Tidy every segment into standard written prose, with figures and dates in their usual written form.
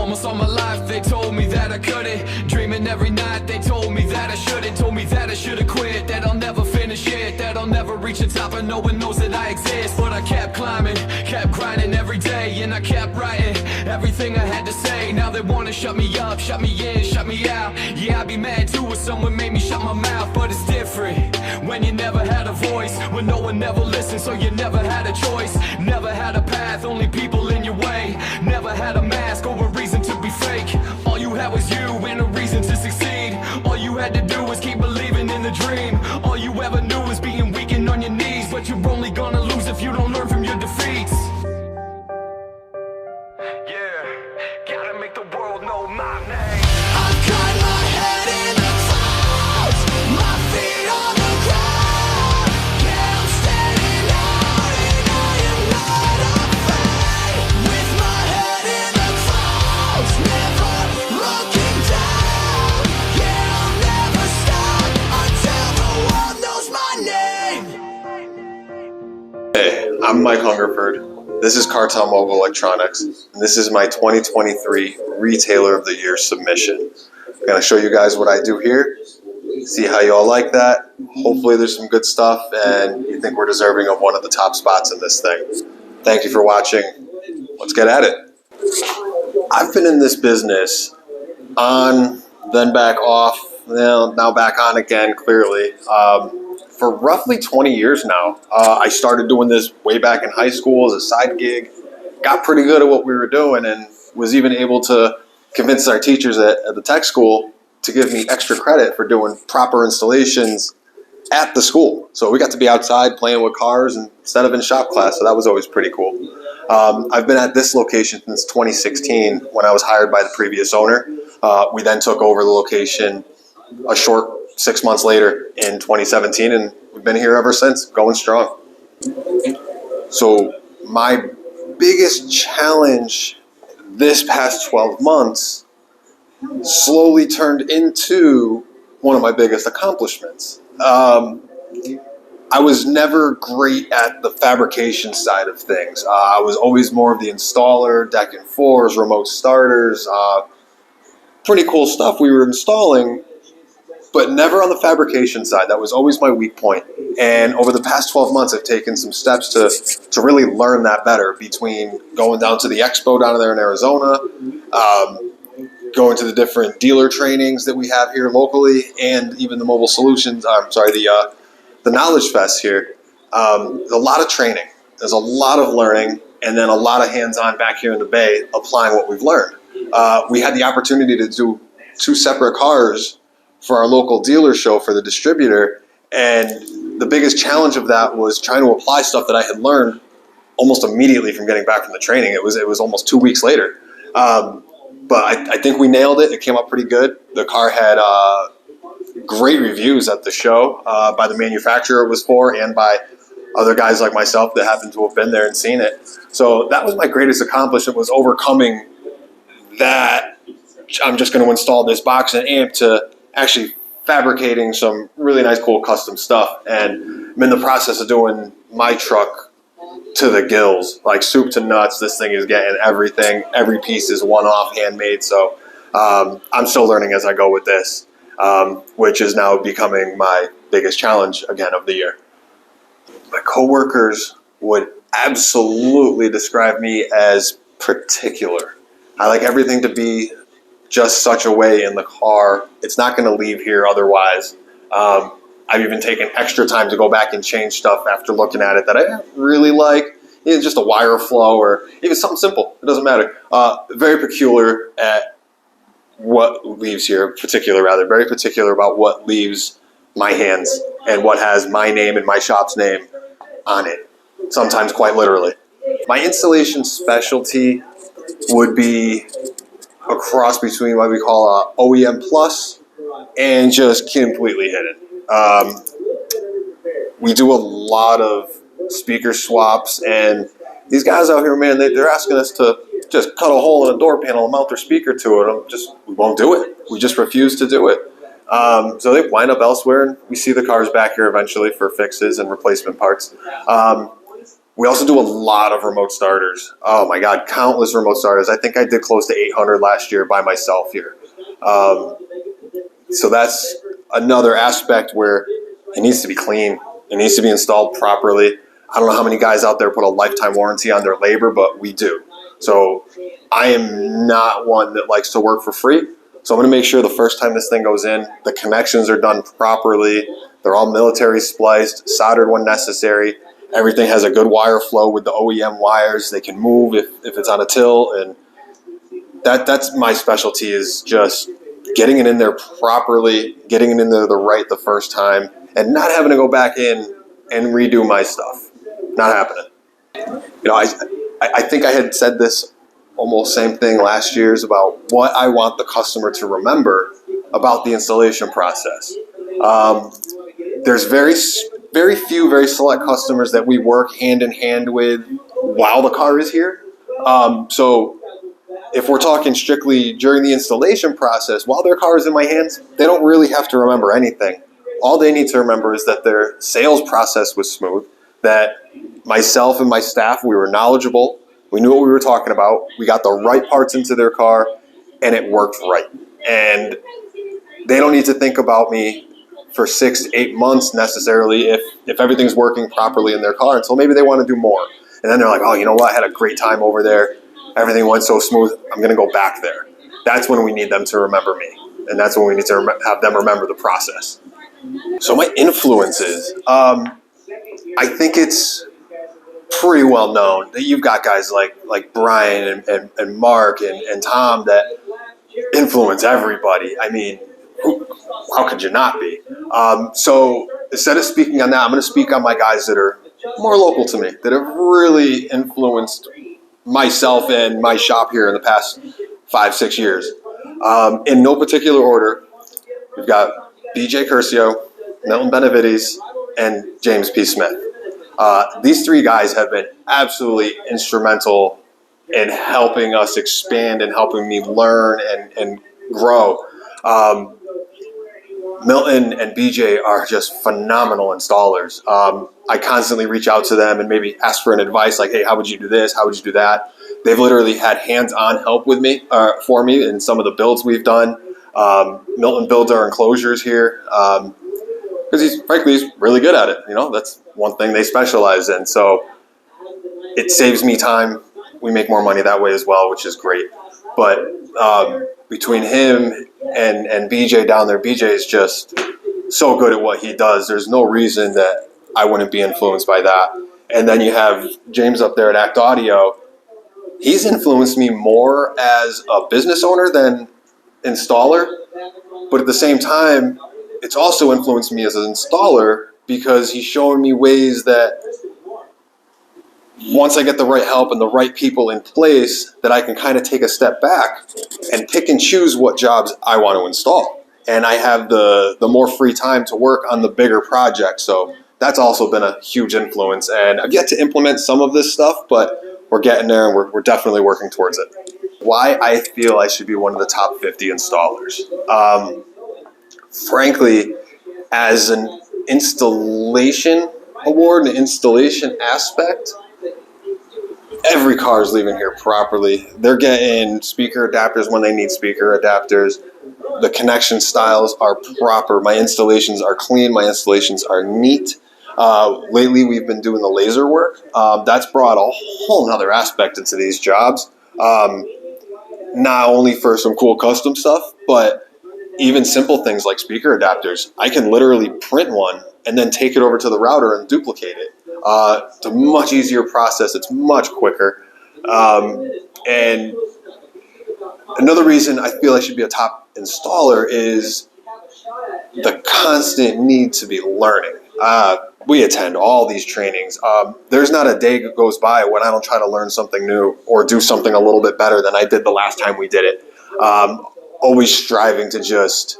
Almost all my life they told me that I couldn't. Dreaming every night they told me that I shouldn't. Told me that I should've quit, that I'll never finish it, that I'll never reach the top and no one knows that I exist. But I kept climbing, kept grinding every day, and I kept writing everything I had to say. Now they wanna shut me up, shut me in, shut me out. Yeah, I'd be mad too if someone made me shut my mouth. But it's different when you never had a voice, when no one ever listened, so you never had a choice. Never had a path, only people in your way. Never had a mask or a reason to be fake. All you had was you and a reason to succeed. All you had to do was keep believing in the dream. All you ever knew was being weak and on your knees. But you're only gonna lose if you don't learn from your defeats. Yeah, gotta make the world know my name. I've got my head in the clouds, my feet on the ground. Yeah, I'm standing out and I am not afraid. With my head in the clouds, never looking down. Yeah, I'll never stop until the world knows my name. Hey, I'm Mike Hungerford. This is KarTele Mobile Electronics, and this is my 2023 Retailer of the Year submission. I'm going to show you guys what I do here, see how you all like that. Hopefully there's some good stuff and you think we're deserving of one of the top spots in this thing. Thank you for watching. Let's get at it. I've been in this business on, then back off, now back on again, clearly, for roughly 20 years now. I started doing this way back in high school as a side gig, got pretty good at what we were doing, and was even able to convince our teachers at the tech school to give me extra credit for doing proper installations at the school. So we got to be outside playing with cars instead of in shop class, so that was always pretty cool. I've been at this location since 2016 when I was hired by the previous owner. We then took over the location a short 6 months later in 2017, and we've been here ever since, going strong. So my biggest challenge this past 12 months slowly turned into one of my biggest accomplishments. I was never great at the fabrication side of things. I was always more of the installer, deck and fours, remote starters, pretty cool stuff we were installing, but never on the fabrication side. That was always my weak point. And over the past 12 months, I've taken some steps to really learn that better, between going down to the expo down there in Arizona, going to the different dealer trainings that we have here locally, and even the mobile solutions, the Knowledge Fest here. There's a lot of training. There's a lot of learning, and then a lot of hands-on back here in the Bay applying what we've learned. We had the opportunity to do 2 separate cars for our local dealer show for the distributor, and the biggest challenge of that was trying to apply stuff that I had learned almost immediately from getting back from the training. It was almost 2 weeks later, but I think we nailed it. It came up pretty good. The car had great reviews at the show by the manufacturer it was for, and by other guys like myself that happened to have been there and seen it. So that was my greatest accomplishment, was overcoming that I'm just going to install this box and amp, to actually fabricating some really nice, cool custom stuff. And I'm in the process of doing my truck to the gills, like soup to nuts. This thing is getting everything. Every piece is one-off, handmade. So I'm still learning as I go with this, which is now becoming my biggest challenge again of the year. My coworkers would absolutely describe me as particular. I like everything to be just such a way in the car. It's not going to leave here otherwise. I've even taken extra time to go back and change stuff after looking at it that I didn't really like. It's just a wire flow or even something simple. It doesn't matter. Very peculiar at what leaves here, very particular about what leaves my hands and what has my name and my shop's name on it, sometimes quite literally. My installation specialty would be a cross between what we call a OEM plus and just completely hidden. We do a lot of speaker swaps, and these guys out here, man, they're asking us to just cut a hole in a door panel and mount their speaker to it. We won't do it. We just refuse to do it. So they wind up elsewhere, and we see the cars back here eventually for fixes and replacement parts. We also do a lot of remote starters. Oh my God, countless remote starters. I think I did close to 800 last year by myself here. So that's another aspect where it needs to be clean. It needs to be installed properly. I don't know how many guys out there put a lifetime warranty on their labor, but we do. So I am not one that likes to work for free. So I'm going to make sure the first time this thing goes in, the connections are done properly. They're all military spliced, soldered when necessary. Everything has a good wire flow with the OEM wires. They can move if it's on a till. And that's my specialty, is just getting it in there properly, getting it in there the first time, and not having to go back in and redo my stuff. Not happening. You know, I think I had said this almost same thing last year's about what I want the customer to remember about the installation process. There's very few, very select customers that we work hand in hand with while the car is here. So if we're talking strictly during the installation process, while their car is in my hands, they don't really have to remember anything. All they need to remember is that their sales process was smooth, that myself and my staff, we were knowledgeable, we knew what we were talking about, we got the right parts into their car, and it worked right. And they don't need to think about me for 6 to 8 months necessarily if everything's working properly in their car, until maybe they want to do more. And then they're like, oh, you know what, I had a great time over there. Everything went so smooth, I'm going to go back there. That's when we need them to remember me. And that's when we need to have them remember the process. So my influences, I think it's pretty well known that you've got guys like Brian and Mark and Tom that influence everybody. I mean, how could you not be? So instead of speaking on that, I'm going to speak on my guys that are more local to me, that have really influenced myself and my shop here in the past 5-6 years. In no particular order, we've got BJ Curcio, Milton Benavides, and James P. Smith. These three guys have been absolutely instrumental in helping us expand and helping me learn and grow. Milton and BJ are just phenomenal installers. I constantly reach out to them and maybe ask for an advice like, hey, how would you do this? How would you do that? They've literally had hands-on help with me, for me in some of the builds we've done. Milton builds our enclosures here because he's really good at it. You know, that's one thing they specialize in. So it saves me time. We make more money that way as well, which is great. But between him and BJ down there, BJ is just so good at what he does. There's no reason that I wouldn't be influenced by that. And then you have James up there at Act Audio. He's influenced me more as a business owner than installer. But at the same time, it's also influenced me as an installer because he's showing me ways that once I get the right help and the right people in place, that I can kind of take a step back and pick and choose what jobs I want to install. And I have the more free time to work on the bigger projects. So that's also been a huge influence. And I've yet to implement some of this stuff, but we're getting there and we're definitely working towards it. Why I feel I should be one of the top 50 installers. Frankly, as an installation award, an installation aspect, every car is leaving here properly. They're getting speaker adapters when they need speaker adapters. The connection styles are proper. My installations are clean. My installations are neat. Lately, we've been doing the laser work. That's brought a whole nother aspect into these jobs. Not only for some cool custom stuff, but even simple things like speaker adapters. I can literally print one and then take it over to the router and duplicate it. It's a much easier process. It's much quicker. And another reason I feel I should be a top installer is the constant need to be learning. We attend all these trainings. There's not a day that goes by when I don't try to learn something new or do something a little bit better than I did the last time we did it. Always striving to just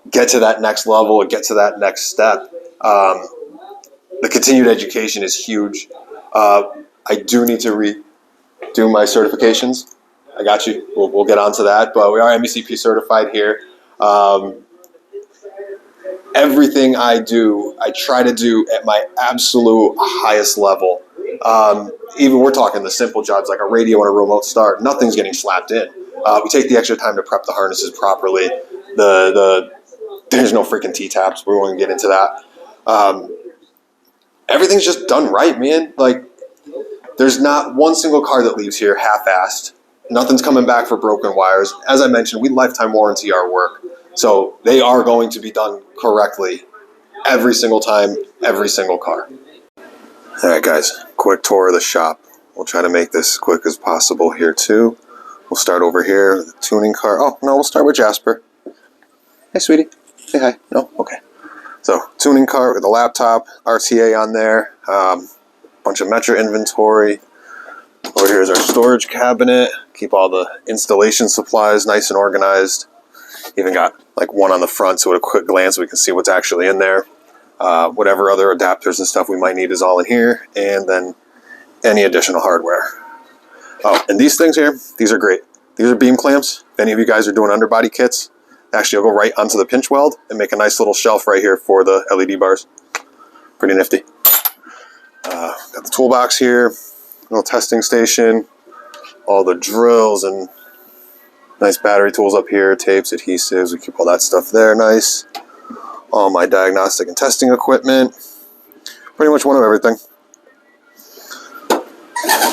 get to that next level and get to that next step. The continued education is huge. I do need to redo my certifications. I got you. We'll get onto that. But we are MECP certified here. Everything I do, I try to do at my absolute highest level. Even we're talking the simple jobs like a radio and a remote start. Nothing's getting slapped in. We take the extra time to prep the harnesses properly. There's no freaking T-taps. We won't get into that. Everything's just done right, man. Like, there's not one single car that leaves here half-assed. Nothing's coming back for broken wires. As I mentioned, we lifetime warranty our work. So they are going to be done correctly every single time, every single car. All right, guys, quick tour of the shop. We'll try to make this as quick as possible here, too. We'll start over here, the tuning car. Oh, no, we'll start with Jasper. Hey, sweetie. Say hi. No? Okay. So, tuning cart with a laptop, RTA on there, bunch of Metra inventory. Over here is our storage cabinet. Keep all the installation supplies nice and organized. Even got like one on the front, so at a quick glance we can see what's actually in there. Whatever other adapters and stuff we might need is all in here, and then any additional hardware. Oh, and these things here, these are great. These are beam clamps. If any of you guys are doing underbody kits, actually you'll go right onto the pinch weld and make a nice little shelf right here for the LED bars. Pretty nifty. Got the toolbox here, little testing station, all the drills and nice battery tools up here, tapes, adhesives, we keep all that stuff there nice. All my diagnostic and testing equipment, pretty much one of everything.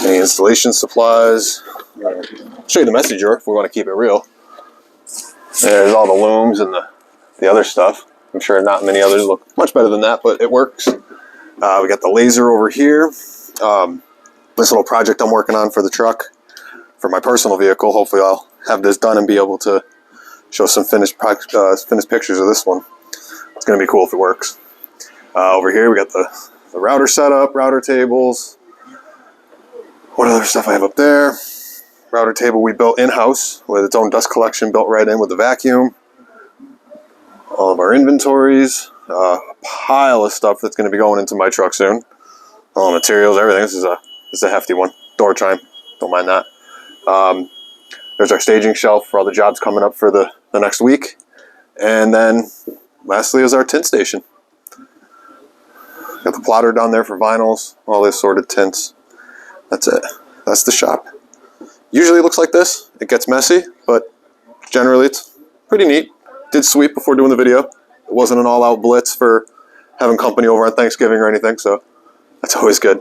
Any installation supplies. I'll show you the message drawer if we want to keep it real. There's all the looms and the other stuff. I'm sure not many others look much better than that, but it works. We got the laser over here. This little project I'm working on for the truck, for my personal vehicle. Hopefully I'll have this done and be able to show some finished pictures of this one. It's going to be cool if it works. Over here we got the router setup, router tables. What other stuff I have up there? Router table we built in-house with its own dust collection built right in with the vacuum. All of our inventories. A pile of stuff that's going to be going into my truck soon. All the materials, everything. This is a hefty one. Door chime. Don't mind that. There's our staging shelf for all the jobs coming up for the next week. And then lastly is our tint station. Got the plotter down there for vinyls, all the assorted tints. That's it. That's the shop. Usually it looks like this. It gets messy, but generally it's pretty neat. Did sweep before doing the video. It wasn't an all-out blitz for having company over on Thanksgiving or anything, so that's always good.